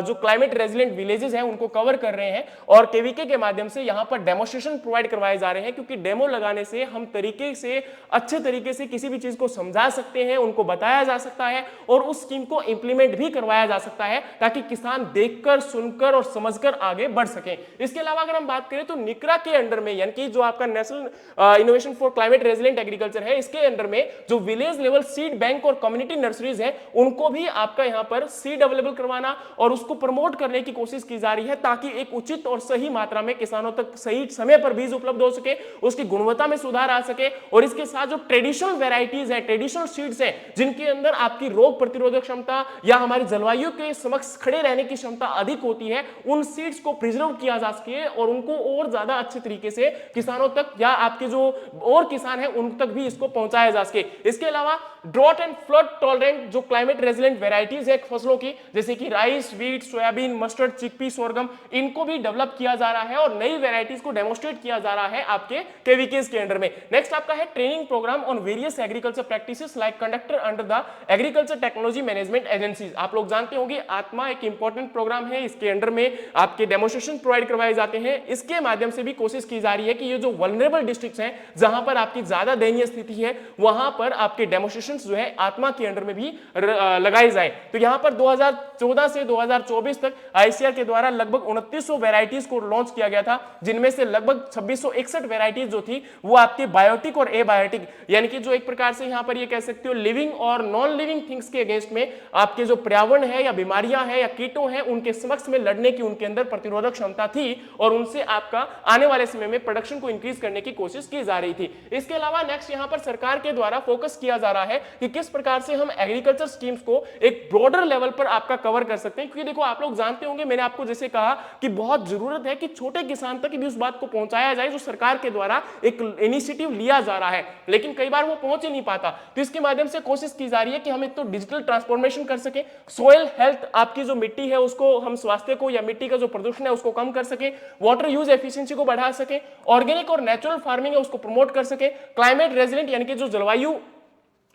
जो क्लाइमेट रेजिलिएंट विलेजेस हैं उनको कवर कर रहे हैं और केवीके के माध्यम से यहां पर डेमोन्स्ट्रेशन प्रोवाइड करवाए जा रहे हैं, क्योंकि डेमो लगाने से हम तरीके से अच्छे तरीके से किसी भी चीज को समझा सकते हैं, उनको बताया जा सकता है और उस स्कीम को इंप्लीमेंट भी करवाया जा सकता है ताकि किसान देखकर, सुनकर और समझकर आगे बढ़ सके। इसके अलावा अगर हम बात करें तो निकरा के अंडर में यानी कि जो आपका national innovation for climate resilient agriculture है, इसके अंडर में जो विलेज लेवल सीड बैंक और कम्युनिटी नर्सरीज है उनको भी आपका यहां पर सीड अवेलेबल करवाना और उसको प्रमोट करने की कोशिश की जा रही है ताकि एक उचित और सही मात्रा में किसानों तक सही समय पर बीज उपलब्ध हो सके, उसकी गुणवत्ता में सुधार आ सके और इसके साथ जो ट्रेडिशनल वेराइटीज है, ट्रेडिशनल सीड्स है जिनके अंदर आपकी रोग प्रतिरोधक क्षमता या हमारी जलवायु के समक्ष खड़े रहने की क्षमता अधिक होती है, उन सीड्स को प्रिजर्व किया जा सके और उनको और ज्यादा अच्छे तरीके से किसानों तक या आपके जो और किसान है उन तक भी इसको पहुंचाया जा सके। इसके अलावा ड्रॉट एंड फ्लड टॉलरेंट जो क्लाइमेट रेजिलिएंट वेराइटीज है फसलों की, जैसे कि rice, wheat, soybean, mustard, chickpea, sorghum, इनको भी डेवलप किया जा रहा है और नई वेराइटीज को डेमोन्स्ट्रेट किया जा रहा है आपके केवीकेज के अंडर में। नेक्स्ट आपका है training programme on various agriculture practices like conducted under the agriculture technology management agencies. आप लोग जानते होंगे आत्मा एक इंपॉर्टेंट प्रोग्राम है, इसके अंडर में आपके डेमोन्स्ट्रेशन प्रोवाइड करवाए जाते हैं। इसके माध्यम से भी कोशिश की जा रही है कि ये जो वल्नरेबल डिस्ट्रिक्ट्स हैं जहां पर आपकी ज्यादा दयनीय स्थिति है वहां पर आपके डेमोन्स्ट्रेशन जो है आत्मा के अंडर में भी लगाए जाए। तो यहां पर 2014 से 2024 तक आईसीआर के द्वारा लगभग 2900 वेराइटीज को लॉन्च किया गया था, जिनमें से लगभग 2661 वेराइटीज जो थी वो आपके बायोटिक और एबायोटिक यानी कि जो एक प्रकार से यहां पर ये कह सकते हो लिविंग और नॉन लिविंग थिंग्स के अगेंस्ट में आपके जो पर्यावरण है या बीमारियां हैं या कीटों हैं उनके समक्ष में लड़ने की उनके अंदर प्रतिरोधक क्षमता थी और उनसे आपका आने वाले समय में प्रोडक्शन को इंक्रीज करने की कोशिश की जा रही थी। इसके अलावा नेक्स्ट यहां पर सरकार के द्वारा फोकस किया जा रहा है कि किस प्रकार से हम एग्रीकल्चर स्कीम्स को एक ब्रॉडर लेवल पर आपका कवर कर सकते हैं, क्योंकि देखो आप लोग जानते होंगे मैंने आपको जैसे कहा कि बहुत जरूरत है कि छोटे किसान तक भी उस बात को पहुंचाया जाए जो सरकार के द्वारा एक इनिशिएटिव लिया जा रहा है, लेकिन कई बार वो पहुंच ही नहीं पाता। तो इसके माध्यम से कोशिश की जा रही है कि हम एक तो डिजिटल ट्रांसफॉर्मेशन कर सके, सोयल हेल्थ आपकी जो मिट्टी है उसको हम स्वास्थ्य को या मिट्टी का जो प्रदूषण है उसको कम कर सके, वाटर यूज एफिशिएंसी को बढ़ा सके, ऑर्गेनिक और नेचुरल फार्मिंग है उसको प्रमोट कर सके, क्लाइमेट रेजिलिएंट यानी कि जो जलवायु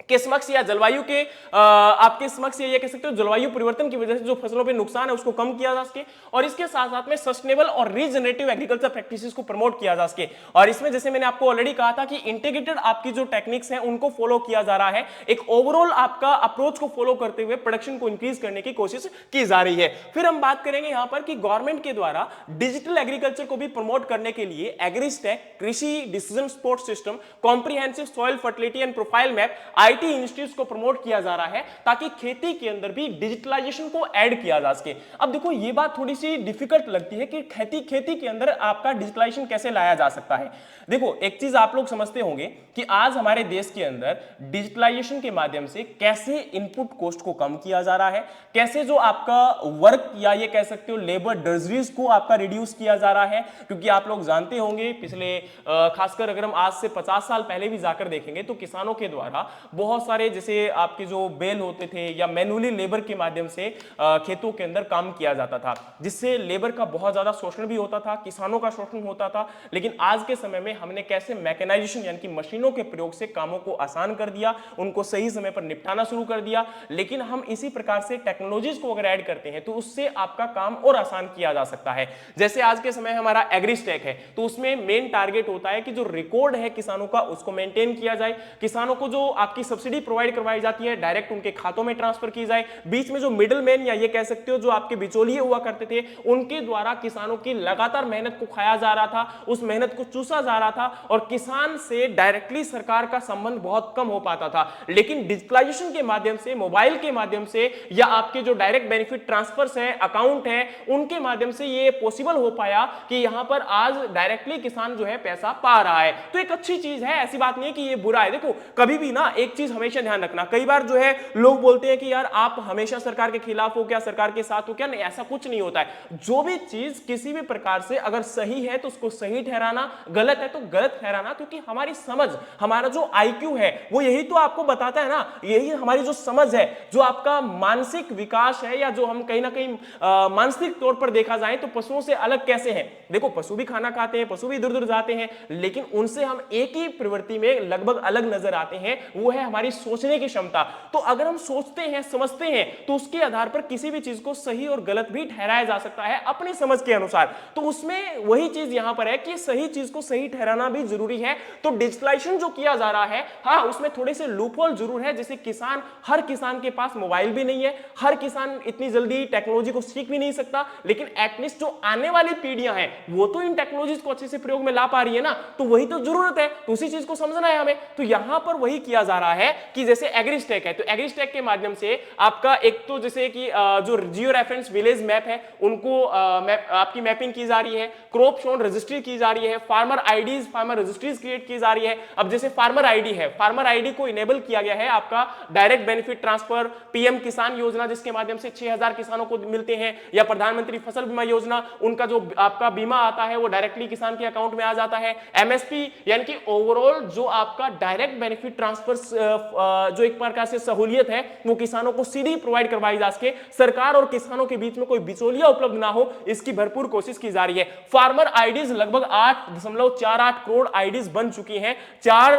के समक्ष या जलवायु के आपके समक्ष ये कह सकते हो जलवायु परिवर्तन की वजह से जो फसलों पे नुकसान है उसको कम किया जा सके और इसके साथ साथ में सस्टेनेबल और रीजनरेटिव एग्रीकल्चर प्रैक्टिसेस को प्रमोट किया जा सके। और इसमें जैसे मैंने आपको ऑलरेडी कहा था कि इंटीग्रेटेड आपकी जो टेक्निक्स हैं उनको फॉलो किया जा रहा है, एक ओवरऑल आपका अप्रोच को फॉलो करते हुए प्रोडक्शन को इंक्रीज करने की कोशिश की जा रही है। फिर हम बात करेंगे यहां पर कि गवर्नमेंट के द्वारा डिजिटल एग्रीकल्चर को भी प्रमोट करने के लिए एग्रीस्टैक, कृषि decision support system, comprehensive soil fertility and profile map, IT institutes को प्रमोट किया जा रहा है ताकि खेती के अंदर भी डिजिटलाइजेशन को ऐड किया जा सके। अब देखो ये बात थोड़ी सी डिफिकल्ट लगती है कि खेती के अंदर आपका डिजिटलाइजेशन कैसे लाया जा सकता है। देखो एक चीज आप लोग समझते होंगे कि आज हमारे देश के अंदर डिजिटलाइजेशन के माध्यम से कैसे इनपुट कॉस्ट को कम किया जा रहा है, कैसे जो आपका वर्क या ये कह सकते हो लेबर डर्जरीज को आपका रिड्यूस किया जा रहा है। क्योंकि आप लोग जानते होंगे पिछले खासकर अगर हम आज से 50 साल पहले भी जाकर देखेंगे तो किसानों के द्वारा बहुत सारे जैसे आपके जो बैल होते थे या मैनुअली लेबर के माध्यम से खेतों के अंदर काम किया जाता था, जिससे लेबर का बहुत ज्यादा शोषण भी होता था, किसानों का शोषण होता था। लेकिन आज के समय में हमने कैसे मैकेनाइजेशन यानी कि मशीनों के प्रयोग से कामों को आसान कर दिया, उनको सही समय पर निपटाना शुरू कर दिया। लेकिन हम इसी प्रकार से टेक्नोलॉजीज को अगर ऐड करते हैं तो उससे आपका काम और आसान किया जा सकता है। जैसे आज के समय हमारा एग्रीस्टेक है, तो उसमें मेन टारगेट होता है कि जो रिकॉर्ड है किसानों का उसको मेंटेन किया जाए, किसानों को जो आपकी सब्सिडी प्रोवाइड करवाई जाती है डायरेक्ट उनके खातों में ट्रांसफर की जाए, बीच में जो मिडिल मैन या ये कह सकते हो जो आपके बिचौलिए हुआ करते थे उनके द्वारा किसानों की लगातार मेहनत को खाया जा रहा था, उस मेहनत को चूसा जा रहा था और किसान से डायरेक्टली सरकार का संबंध बहुत कम हो पाता था। लेकिन डिजिटलाइजेशन के माध्यम से, मोबाइल के माध्यम से या आपके जो डायरेक्ट बेनिफिट ट्रांसफर्स है, अकाउंट है, उनके माध्यम से ये पॉसिबल हो पाया कि यहां पर आज डायरेक्टली किसान जो है पैसा पा रहा है। तो एक अच्छी चीज है, ऐसी बात नहीं है कि ये बुरा है। देखो कभी भी ना एक चीज हमेशा ध्यान रखना, कई बार जो है लोग बोलते हैं कि यार आप हमेशा सरकार के खिलाफ हो क्या, सरकार के साथ हो क्या, नहीं ऐसा कुछ नहीं होता है। जो भी चीज किसी भी प्रकार से अगर सही है तो उसको सही ठहराना, गलत है तो गलत ठहराना, क्योंकि हमारी समझ, हमारा जो आईक्यू है वो यही तो आपको बताता है ना, यही हमारी जो समझ है, जो आपका मानसिक विकास है, या जो हम कहीं ना कहीं मानसिक तौर पर देखा जाए तो पशुओं से अलग कैसे हैं। देखो पशु भी खाना खाते हैं, पशु भी इधर उधर जाते हैं, लेकिन उनसे हम एक ही प्रवृत्ति में लगभग अलग नजर आते हैं, वो है हमारी सोचने की क्षमता। तो अगर हम सोचते हैं, समझते हैं, तो उसके आधार पर किसी भी चीज को सही और गलत भी ठहराया जा सकता है अपनी समझ के अनुसार। तो उसमें वही चीज यहां पर है कि सही चीज को सही ठहराना भी जरूरी है। तो डिजिटलाइजेशन जो किया जा रहा है, हाँ उसमें थोड़े से लूपहोल जरूर है, जैसे किसान, हर किसान के पास मोबाइल भी नहीं है, हर किसान इतनी जल्दी टेक्नोलॉजी को सीख भी नहीं सकता, लेकिन एटलीस्ट जो आने वाली पीढ़ियां हैं वो तो इन टेक्नोलॉजीज को अच्छे से प्रयोग में ला पा रही है ना, तो वही तो जरूरत है, तो उसी चीज को समझना है हमें। तो यहां पर वही किया जा रहा है कि जैसे एग्रीस्टेक है, तो एग्रीस्टेक के माध्यम से आपका एक तो जैसे कि जो जियो रेफरेंस विलेज मैप है उनको आपकी मैपिंग की जा रही है, क्रॉप शोन रजिस्ट्री की जा रही है, farmer IDs, farmer registries create की जा रही है। अब जैसे फार्मर आईडी है, फार्मर आईडी को इनेबल किया गया है आपका डायरेक्ट बेनिफिट ट्रांसफर, पीएम किसान योजना जिसके माध्यम से 6000 किसानों को मिलते हैं, या प्रधानमंत्री फसल बीमा योजना, उनका जो आपका बीमा आता है वो डायरेक्टली किसान के अकाउंट में आ जाता है। एमएसपी यानी कि ओवरऑल जो आपका डायरेक्ट बेनिफिट ट्रांसफर जो एक प्रकार से सहूलियत है वो किसानों को सीधी प्रोवाइड करवाई जा सके, सरकार और किसानों के बीच में कोई बिचौलिया उपलब्ध ना हो, इसकी भरपूर कोशिश की जा रही है। फार्मर आईडीज लगभग 8.48 करोड़ आईडीज बन चुकी हैं 4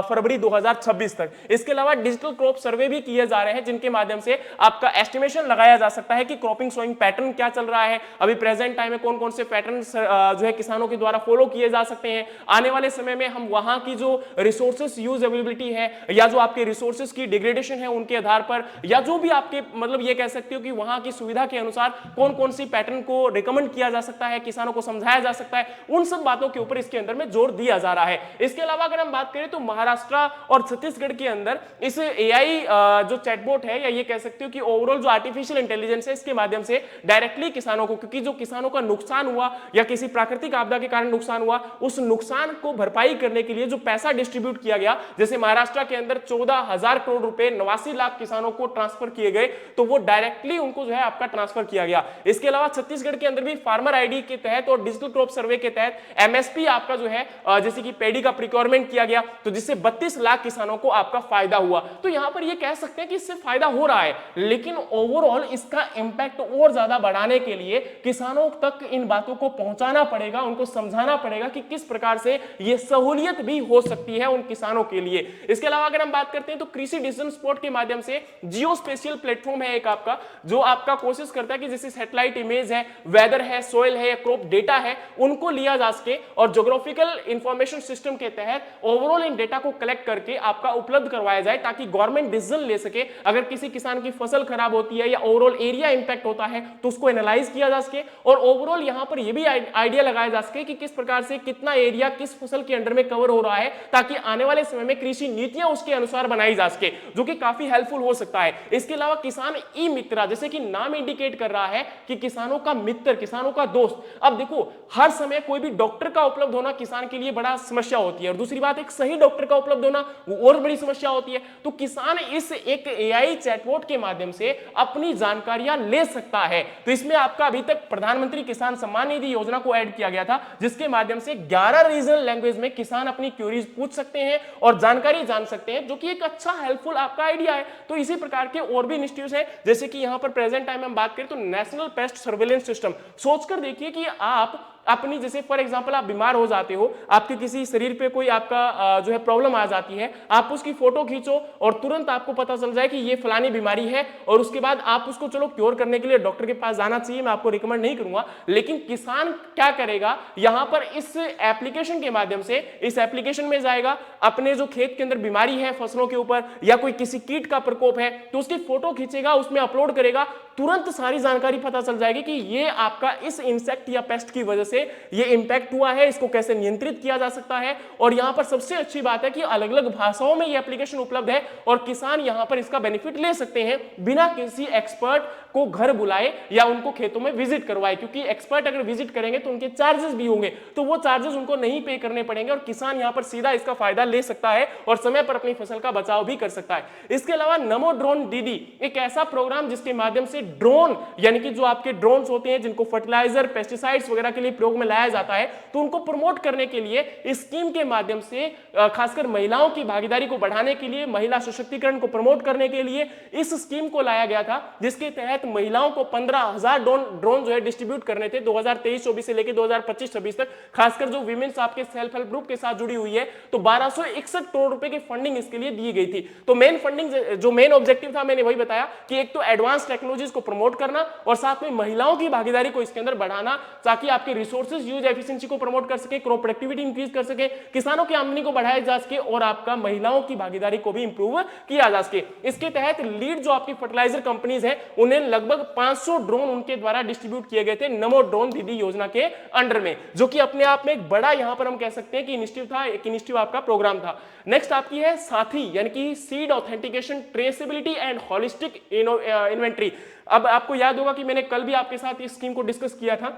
फरवरी 2026 तक। इसके अलावा डिजिटल क्रॉप सर्वे भी किए जा रहे हैं जिनके माध्यम से आपका एस्टिमेशन लगाया जा सकता है कि क्रॉपिंग सोइंग पैटर्न क्या चल रहा है, अभी प्रेजेंट टाइम में कौन कौन से पैटर्न जो है किसानों के द्वारा फॉलो किए जा सकते हैं। आने वाले समय में हम वहां की जो रिसोर्सेस यूज अवेलेबिलिटी है, या जो आपके रिसोर्सेस की डिग्रेडेशन है उनके आधार पर, या जो भी आपके मतलब ये कह सकते हो कि वहां की सुविधा के अनुसार कौन कौन सी पैटर्न को रिकमेंड किया जा सकता है, किसानों को समझाया जा सकता है, उन सब बातों के ऊपर इसके अंदर में जोर दिया जा रहा है। इसके अलावा अगर हम बात करें तो महाराष्ट्र और छत्तीसगढ़ के अंदर इस एआई जो चैटबॉट है, या ये कह सकते हो कि ओवरऑल जो आर्टिफिशियल इंटेलिजेंस है, इसके माध्यम से डायरेक्टली किसानों को, क्योंकि जो किसानों का नुकसान हुआ या किसी प्राकृतिक आपदा के कारण नुकसान हुआ, उस नुकसान को भरपाई करने के लिए जो पैसा डिस्ट्रीब्यूट किया गया, जैसे महाराष्ट्र के अंदर 14,000 करोड़ रुपए 89 लाख किसानों को ट्रांसफर किए गए, तो वो डायरेक्टली उनको जो है आपका ट्रांसफर किया गया। इसके अलावा छत्तीसगढ़ के अंदर भी फार्मर आईडी के तहत और डिजिटल क्रॉप सर्वे के तहत एमएसपी आपका जो है जैसे कि पेडी का प्रिक्योरमेंट किया गया, तो जिससे 32 लाख किसानों को आपका फायदा हुआ। तो यहां पर ये कह सकते हैं कि इससे फायदा हो रहा है, लेकिन ओवरऑल इसका इंपैक्ट और ज्यादा बढ़ाने के लिए किसानों तक इन बातों को पहुंचाना पड़ेगा, उनको समझाना पड़ेगा कि किस प्रकार से ये सहूलियत भी हो सकती है उन किसानों के लिए। इसके अलावा अगर हम बात करते हैं तो कृषि डिसीजन सपोर्ट के माध्यम से जियो स्पेशियल प्लेटफॉर्म है एक आपका, जो आपका कोशिश करता है कि जैसे सैटेलाइट इमेज है, वेदर है, सोइल है, क्रॉप डेटा है, उनको लिया जा सके और ज्योग्राफिकल इंफॉर्मेशन सिस्टम के तहत ओवरऑल इन डेटा को कलेक्ट करके आपका उपलब्ध करवाया जाए, ताकि गवर्नमेंट डिसीजन ले सके। अगर किसी किसान की फसल खराब होती है या ओवरऑल एरिया इंपैक्ट होता है तो उसको एनालाइज किया जा सके, और ओवरऑल यहां पर यह भी आइडिया लगाया जा सके कि किस प्रकार से कितना एरिया किस फसल के अंडर में कवर हो रहा है, ताकि आने वाले समय में कृषि नीतियां उसके अनुसार बनाई जा सके, जो कि काफी हेल्पफुल हो सकता है। इसके अलावा किसान ई मित्र, जैसे कि नाम इंडिकेट कर रहा है कि किसानों का मित्र, किसानों का दोस्त। अब देखो हर समय कोई भी डॉक्टर का उपलब्ध होना किसान के लिए बड़ा समस्या होती है, और दूसरी बात एक सही डॉक्टर का उपलब्ध होना वो और बड़ी समस्या होती है। तो किसान इस एक एआई चैटबॉट के माध्यम से अपनी जानकारियां ले सकता है। तो इसमें आपका अभी तक प्रधानमंत्री किसान सम्मान निधि योजना को ऐड किया गया था, जिसके माध्यम से 11 रीजनल लैंग्वेज में किसान अपनी क्वेरीज पूछ सकते हैं और जानकारी जान सकते हैं हैं, जो कि एक अच्छा हेल्पफुल आपका आइडिया है। तो इसी प्रकार के और भी इंस्टीट्यूट हैं, जैसे कि यहाँ पर प्रेजेंट टाइम में हम बात करें तो नेशनल पेस्ट सर्वेलेंस सिस्टम। सोचकर देखिए कि आप अपनी, जैसे फॉर एग्जांपल आप बीमार हो जाते हो, आपके किसी शरीर पे कोई आपका जो है प्रॉब्लम आ जाती है, आप उसकी फोटो खींचो और तुरंत आपको पता चल जाए कि ये फलानी बीमारी है, और उसके बाद आप उसको, चलो क्योर करने के लिए डॉक्टर के पास जाना चाहिए, मैं आपको रिकमेंड नहीं करूंगा, लेकिन किसान क्या करेगा, यहां पर इस एप्लीकेशन के माध्यम से, इस एप्लीकेशन में जाएगा, अपने जो खेत के अंदर बीमारी है फसलों के ऊपर या कोई किसी कीट का प्रकोप है तो उसकी फोटो खींचेगा, उसमें अपलोड करेगा, तुरंत सारी जानकारी पता चल जाएगी कि ये आपका इस इंसेक्ट या पेस्ट की वजह से ये इंपैक्ट हुआ है, इसको कैसे नियंत्रित किया जा सकता है। और यहां पर सबसे अच्छी बात है कि अलग अलग भाषाओं में ये एप्लीकेशन उपलब्ध है और किसान यहां पर इसका बेनिफिट ले सकते हैं बिना किसी एक्सपर्ट को घर बुलाए या उनको खेतों में विजिट करवाए, क्योंकि एक्सपर्ट अगर विजिट करेंगे तो उनके चार्जेस भी होंगे, तो वो चार्जेस उनको नहीं पे करने पड़ेंगे और किसान यहां पर सीधा इसका फायदा ले सकता है और समय पर अपनी फसल का बचाव भी कर सकता है। इसके अलावा नमो ड्रोन दीदी एक ऐसा प्रोग्राम जिसके माध्यम से ड्रोन, यानी कि जो आपके ड्रोन्स होते हैं जिनको फर्टिलाइजर, पेस्टिसाइड्स वगैरह के लिए प्रयोग में लाया जाता है, तो उनको प्रमोट करने के लिए इस स्कीम के माध्यम से खासकर महिलाओं की भागीदारी को बढ़ाने के लिए, महिला सशक्तिकरण को प्रमोट करने के लिए इस स्कीम को लाया गया था, जिसके तहत महिलाओं को 15,000 ड्रोन जो है डिस्ट्रीब्यूट करने थे 2023-24 से लेकर 2025-26 तक। खासकर जो विमेन्स आपके सेल्फ हेल्प ग्रुप के साथ जुड़ी हुई है, तो 1261 करोड़ रुपए की फंडिंग इसके लिए दी गई थी। तो मेन फंडिंग, जो मेन ऑब्जेक्टिव था, मैंने वही बताया कि एक तो एडवांस टेक्नोलॉजीज को प्रमोट करना और साथ में महिलाओं की भागीदारी को इसके अंदर बढ़ाना, ताकि आपके रिसोर्सेज यूज एफिशिएंसी को प्रमोट कर सके, क्रॉप प्रोडक्टिविटी इंक्रीज कर सके, किसानों की आमदनी को बढ़ाया जा सके और आपका महिलाओं की भागीदारी को भी इंप्रूव किया जा सके। इसके तहत लीड जो आपकी फर्टिलाइजर कंपनीज है, उन्हें लगभग 500 ड्रोन उनके द्वारा डिस्ट्रीब्यूट किए गए थे नमो ड्रोन दीदी योजना के अंडर में, जो कि अपने आप में एक बड़ा यहां पर हम कह सकते हैं कि इनिशिएटिव था, एक इनिशिएटिव आपका प्रोग्राम था। नेक्स्ट आपकी है साथी, यानी कि seed authentication, traceability and holistic inventory. अब आपको याद होगा कि मैंने कल भी आपके साथ इस स्कीम को डिस्कस किया था।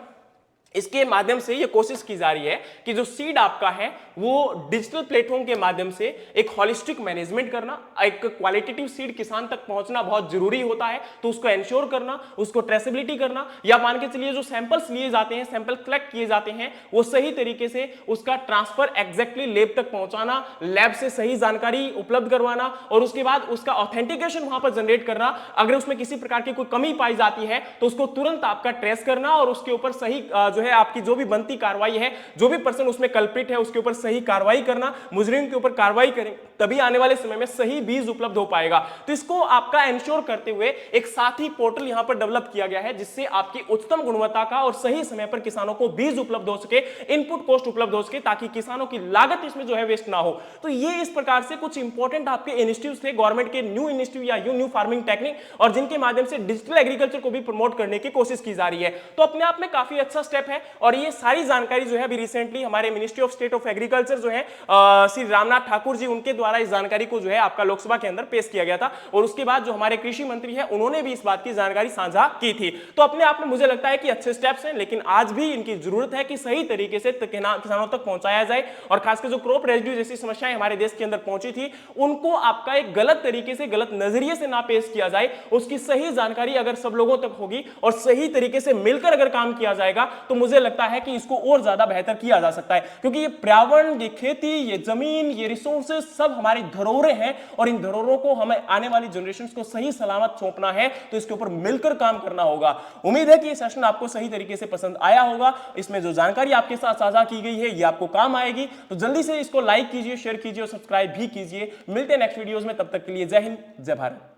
इसके माध्यम से ये कोशिश की जा रही है कि जो सीड आपका है वो डिजिटल प्लेटफॉर्म के माध्यम से एक होलिस्टिक मैनेजमेंट करना, एक क्वालिटेटिव सीड किसान तक पहुंचना बहुत जरूरी होता है, तो उसको एंश्योर करना, उसको ट्रेसेबिलिटी करना, या मान के चलिए जो सैंपल्स लिए जाते हैं, सैंपल कलेक्ट किए जाते हैं, वो सही तरीके से उसका ट्रांसफर एग्जैक्टली लैब तक पहुंचाना, लैब से सही जानकारी उपलब्ध करवाना और उसके बाद उसका ऑथेंटिकेशन वहां पर जनरेट करना। अगर उसमें किसी प्रकार की कोई कमी पाई जाती है तो उसको तुरंत आपका ट्रेस करना और उसके ऊपर सही है आपकी जो भी बनती कार्रवाई है, जो भी पर्सन उसमें कल्प्रिट है उसके ऊपर सही कार्रवाई करना, मुजरिम के ऊपर कार्रवाई करें, तभी आने वाले समय में सही बीज उपलब्ध हो पाएगा। तो इसको आपका एंश्योर करते हुए एक साथी पोर्टल यहां पर डेवलप किया गया है, जिससे आपकी उच्चतम गुणवत्ता का और सही समय पर किसानों को बीज उपलब्ध हो सके, इनपुट कॉस्ट उपलब्ध हो सके, ताकि किसानों की लागत इसमें जो है वेस्ट ना हो। तो ये इस प्रकार से कुछ इंपॉर्टेंट आपके इनिशिएटिव्स थे गवर्नमेंट के, न्यू इनिशिएटिव या न्यू फार्मिंग टेक्निक, और जिनके माध्यम से डिजिटल एग्रीकल्चर को भी प्रमोट करने की कोशिश की जा रही है। तो अपने आप में काफी अच्छा स्टेप है और ये सारी जानकारी जो है अभी रिसेंटली हमारे ministry of state of agriculture जो है श्री रामनाथ ठाकुर जी, उनके द्वारा इस जानकारी को जो है आपका लोकसभा के अंदर पेश किया गया था और उसके बाद जो हमारे कृषि मंत्री है उन्होंने भी इस बात की जानकारी साझा की थी। तो अपने आप में मुझे लगता है कि अच्छे स्टेप्स हैं, लेकिन आज भी इनकी जरूरत है कि सही तरीके से किसानों तक पहुंचाया जाए और खासकर जो क्रॉप रेजिड्यू जैसी समस्याएं हमारे देश के अंदर पहुंची थी, उनको आपका एक गलत तरीके से, गलत नजरिए से ना पेश किया जाए। उसकी सही जानकारी अगर सब लोगों तक होगी और सही तरीके से मिलकर अगर काम किया जाएगा तो मुझे लगता है कि इसको और ज्यादा बेहतर किया जा सकता है, क्योंकि ये पर्यावरण, ये खेती, ये जमीन, ये रिसोर्सेज सब हमारी धरोहरें हैं और इन धरोहरों को हमें आने वाली जनरेशंस को सही सलामत सौंपना है, तो इसके ऊपर मिलकर काम करना होगा। उम्मीद है कि ये सेशन आपको सही तरीके से पसंद आया होगा। इसमें जो जानकारी आपके साथ साझा की गई है ये आपको काम आएगी, तो जल्दी से इसको लाइक कीजिए, शेयर कीजिए और सब्सक्राइब भी कीजिए। मिलते हैं नेक्स्ट वीडियोस में, तब तक के लिए जय हिंद, जय भारत।